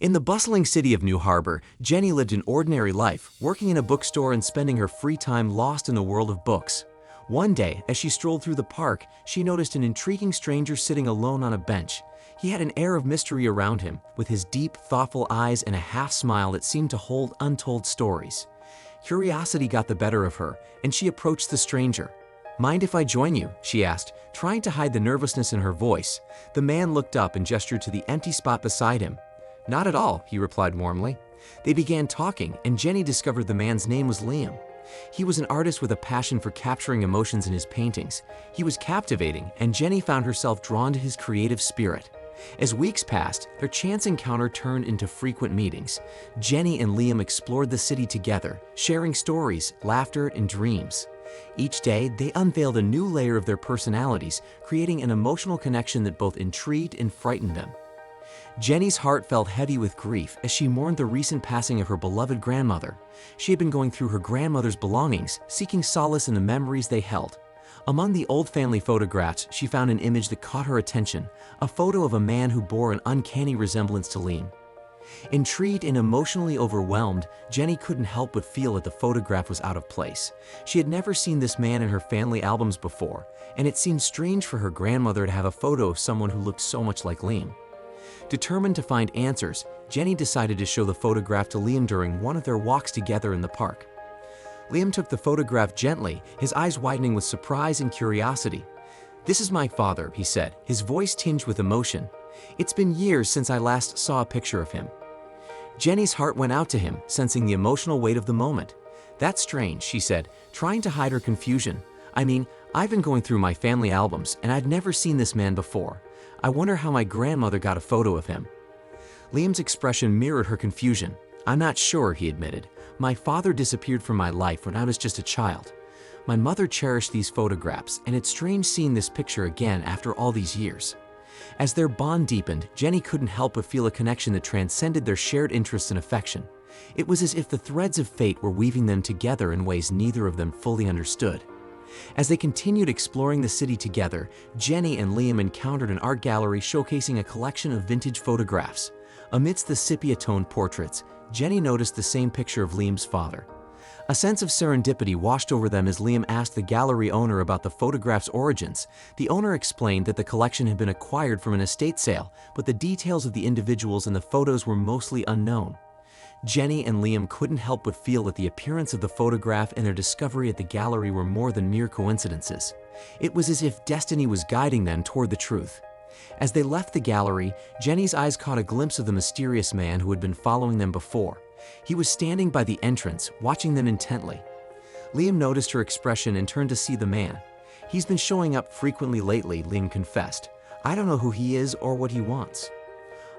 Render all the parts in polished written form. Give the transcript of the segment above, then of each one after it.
In the bustling city of New Harbor, Jenny lived an ordinary life, working in a bookstore and spending her free time lost in the world of books. One day, as she strolled through the park, she noticed an intriguing stranger sitting alone on a bench. He had an air of mystery around him, with his deep, thoughtful eyes and a half-smile that seemed to hold untold stories. Curiosity got the better of her, and she approached the stranger. "Mind if I join you?" she asked, trying to hide the nervousness in her voice. The man looked up and gestured to the empty spot beside him. "Not at all," he replied warmly. They began talking, and Jenny discovered the man's name was Liam. He was an artist with a passion for capturing emotions in his paintings. He was captivating, and Jenny found herself drawn to his creative spirit. As weeks passed, their chance encounter turned into frequent meetings. Jenny and Liam explored the city together, sharing stories, laughter, and dreams. Each day, they unveiled a new layer of their personalities, creating an emotional connection that both intrigued and frightened them. Jenny's heart felt heavy with grief as she mourned the recent passing of her beloved grandmother. She had been going through her grandmother's belongings, seeking solace in the memories they held. Among the old family photographs, she found an image that caught her attention, a photo of a man who bore an uncanny resemblance to Liam. Intrigued and emotionally overwhelmed, Jenny couldn't help but feel that the photograph was out of place. She had never seen this man in her family albums before, and it seemed strange for her grandmother to have a photo of someone who looked so much like Liam. Determined to find answers, Jenny decided to show the photograph to Liam during one of their walks together in the park. Liam took the photograph gently, his eyes widening with surprise and curiosity. "This is my father," he said, his voice tinged with emotion. "It's been years since I last saw a picture of him." Jenny's heart went out to him, sensing the emotional weight of the moment. "That's strange," she said, trying to hide her confusion. I've been going through my family albums, and I've never seen this man before. I wonder how my grandmother got a photo of him." Liam's expression mirrored her confusion. "I'm not sure," he admitted. "My father disappeared from my life when I was just a child. My mother cherished these photographs, and it's strange seeing this picture again after all these years." As their bond deepened, Jenny couldn't help but feel a connection that transcended their shared interests and affection. It was as if the threads of fate were weaving them together in ways neither of them fully understood. As they continued exploring the city together, Jenny and Liam encountered an art gallery showcasing a collection of vintage photographs. Amidst the sepia-toned portraits, Jenny noticed the same picture of Liam's father. A sense of serendipity washed over them as Liam asked the gallery owner about the photograph's origins. The owner explained that the collection had been acquired from an estate sale, but the details of the individuals in the photos were mostly unknown. Jenny and Liam couldn't help but feel that the appearance of the photograph and their discovery at the gallery were more than mere coincidences. It was as if destiny was guiding them toward the truth. As they left the gallery, Jenny's eyes caught a glimpse of the mysterious man who had been following them before. He was standing by the entrance, watching them intently. Liam noticed her expression and turned to see the man. "He's been showing up frequently lately," Liam confessed. "I don't know who he is or what he wants."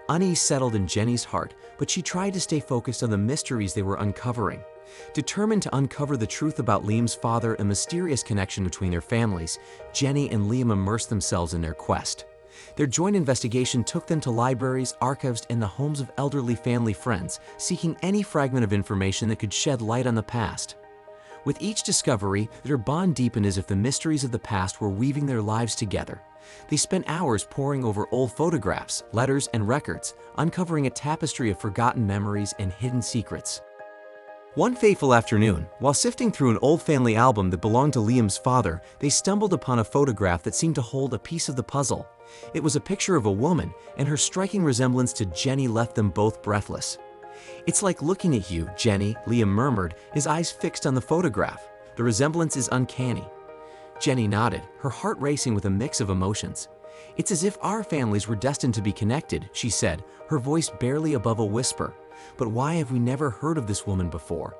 Unease settled in Jenny's heart, but she tried to stay focused on the mysteries they were uncovering. Determined to uncover the truth about Liam's father and mysterious connection between their families, Jenny and Liam immersed themselves in their quest. Their joint investigation took them to libraries, archives, and the homes of elderly family friends, seeking any fragment of information that could shed light on the past. With each discovery, their bond deepened as if the mysteries of the past were weaving their lives together. They spent hours poring over old photographs, letters, and records, uncovering a tapestry of forgotten memories and hidden secrets. One fateful afternoon, while sifting through an old family album that belonged to Liam's father, they stumbled upon a photograph that seemed to hold a piece of the puzzle. It was a picture of a woman, and her striking resemblance to Jenny left them both breathless. "It's like looking at you, Jenny," Liam murmured, his eyes fixed on the photograph. "The resemblance is uncanny." Jenny nodded, her heart racing with a mix of emotions. "It's as if our families were destined to be connected," she said, her voice barely above a whisper. "But why have we never heard of this woman before?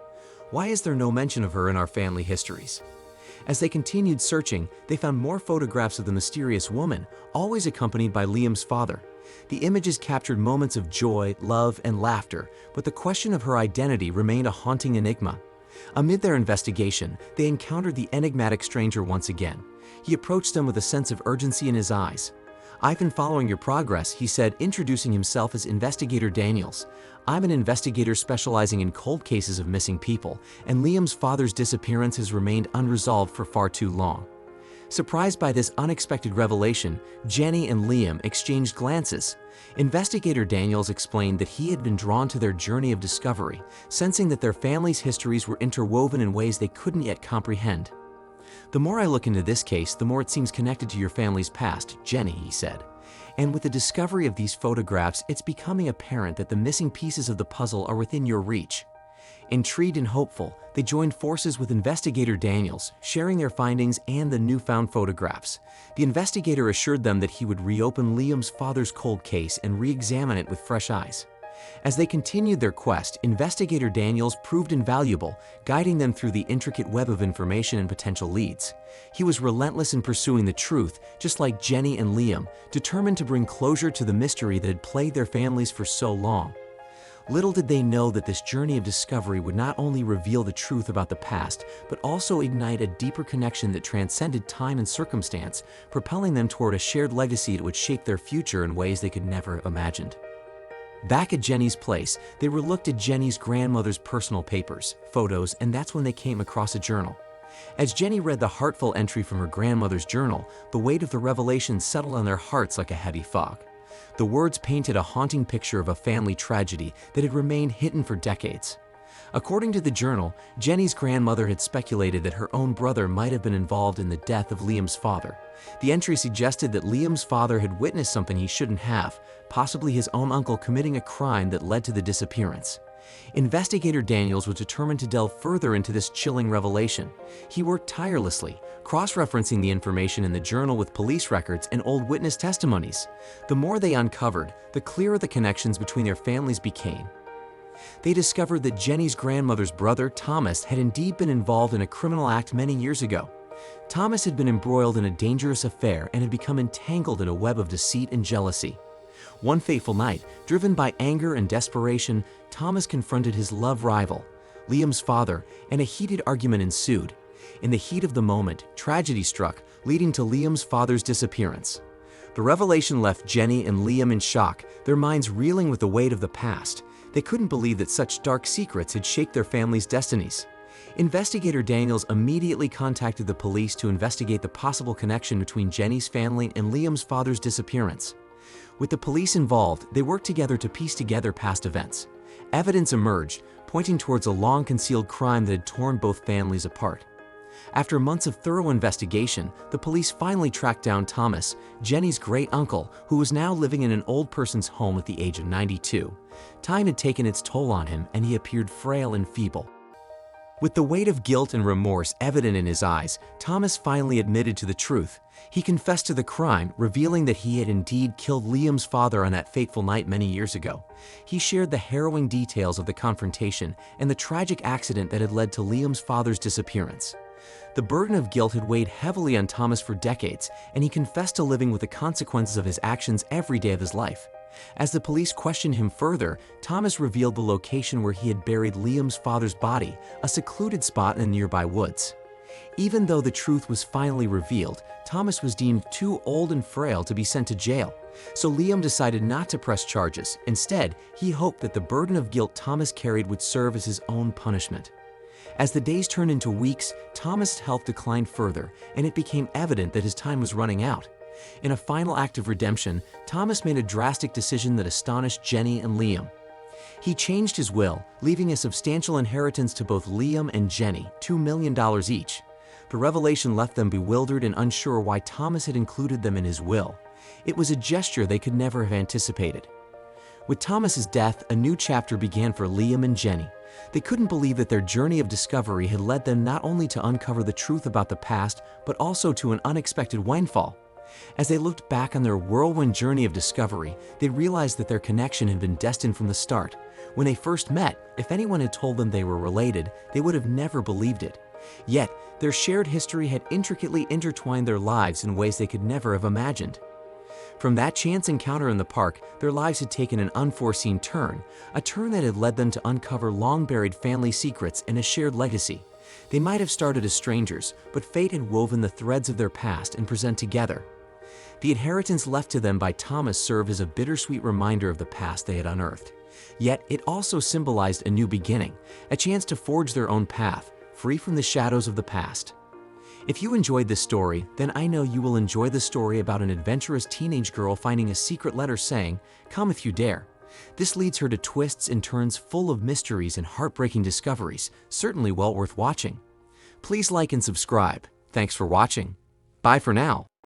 Why is there no mention of her in our family histories?" As they continued searching, they found more photographs of the mysterious woman, always accompanied by Liam's father. The images captured moments of joy, love, and laughter, but the question of her identity remained a haunting enigma. Amid their investigation, they encountered the enigmatic stranger once again. He approached them with a sense of urgency in his eyes. "I've been following your progress," he said, introducing himself as Investigator Daniels. "I'm an investigator specializing in cold cases of missing people, and Liam's father's disappearance has remained unresolved for far too long." Surprised by this unexpected revelation, Jenny and Liam exchanged glances. Investigator Daniels explained that he had been drawn to their journey of discovery, sensing that their families' histories were interwoven in ways they couldn't yet comprehend. "The more I look into this case, the more it seems connected to your family's past, Jenny," he said. "And with the discovery of these photographs, it's becoming apparent that the missing pieces of the puzzle are within your reach." Intrigued and hopeful, they joined forces with investigator Daniels, sharing their findings and the newfound photographs. The investigator assured them that he would reopen Liam's father's cold case and re-examine it with fresh eyes. As they continued their quest, investigator Daniels proved invaluable, guiding them through the intricate web of information and potential leads. He was relentless in pursuing the truth, just like Jenny and Liam, determined to bring closure to the mystery that had plagued their families for so long. Little did they know that this journey of discovery would not only reveal the truth about the past, but also ignite a deeper connection that transcended time and circumstance, propelling them toward a shared legacy that would shape their future in ways they could never have imagined. Back at Jenny's place, they looked at Jenny's grandmother's personal papers, photos, and that's when they came across a journal. As Jenny read the heartful entry from her grandmother's journal, the weight of the revelation settled on their hearts like a heavy fog. The words painted a haunting picture of a family tragedy that had remained hidden for decades. According to the journal, Jenny's grandmother had speculated that her own brother might have been involved in the death of Liam's father. The entry suggested that Liam's father had witnessed something he shouldn't have, possibly his own uncle committing a crime that led to the disappearance. Investigator Daniels was determined to delve further into this chilling revelation. He worked tirelessly, cross-referencing the information in the journal with police records and old witness testimonies. The more they uncovered, the clearer the connections between their families became. They discovered that Jenny's grandmother's brother, Thomas, had indeed been involved in a criminal act many years ago. Thomas had been embroiled in a dangerous affair and had become entangled in a web of deceit and jealousy. One fateful night, driven by anger and desperation, Thomas confronted his love rival, Liam's father, and a heated argument ensued. In the heat of the moment, tragedy struck, leading to Liam's father's disappearance. The revelation left Jenny and Liam in shock, their minds reeling with the weight of the past. They couldn't believe that such dark secrets had shaped their family's destinies. Investigator Daniels immediately contacted the police to investigate the possible connection between Jenny's family and Liam's father's disappearance. With the police involved, they worked together to piece together past events. Evidence emerged, pointing towards a long-concealed crime that had torn both families apart. After months of thorough investigation, the police finally tracked down Thomas, Jenny's great-uncle, who was now living in an old person's home at the age of 92. Time had taken its toll on him, and he appeared frail and feeble. With the weight of guilt and remorse evident in his eyes, Thomas finally admitted to the truth. He confessed to the crime, revealing that he had indeed killed Liam's father on that fateful night many years ago. He shared the harrowing details of the confrontation and the tragic accident that had led to Liam's father's disappearance. The burden of guilt had weighed heavily on Thomas for decades, and he confessed to living with the consequences of his actions every day of his life. As the police questioned him further, Thomas revealed the location where he had buried Liam's father's body, a secluded spot in the nearby woods. Even though the truth was finally revealed, Thomas was deemed too old and frail to be sent to jail. So Liam decided not to press charges. Instead, he hoped that the burden of guilt Thomas carried would serve as his own punishment. As the days turned into weeks, Thomas' health declined further, and it became evident that his time was running out. In a final act of redemption, Thomas made a drastic decision that astonished Jenny and Liam. He changed his will, leaving a substantial inheritance to both Liam and Jenny, $2 million each. The revelation left them bewildered and unsure why Thomas had included them in his will. It was a gesture they could never have anticipated. With Thomas's death, a new chapter began for Liam and Jenny. They couldn't believe that their journey of discovery had led them not only to uncover the truth about the past, but also to an unexpected windfall. As they looked back on their whirlwind journey of discovery, they realized that their connection had been destined from the start. When they first met, if anyone had told them they were related, they would have never believed it. Yet, their shared history had intricately intertwined their lives in ways they could never have imagined. From that chance encounter in the park, their lives had taken an unforeseen turn, a turn that had led them to uncover long-buried family secrets and a shared legacy. They might have started as strangers, but fate had woven the threads of their past and present together. The inheritance left to them by Thomas served as a bittersweet reminder of the past they had unearthed. Yet it also symbolized a new beginning, a chance to forge their own path, free from the shadows of the past. If you enjoyed this story, then I know you will enjoy the story about an adventurous teenage girl finding a secret letter saying, "Come if you dare." This leads her to twists and turns full of mysteries and heartbreaking discoveries, certainly well worth watching. Please like and subscribe. Thanks for watching. Bye for now.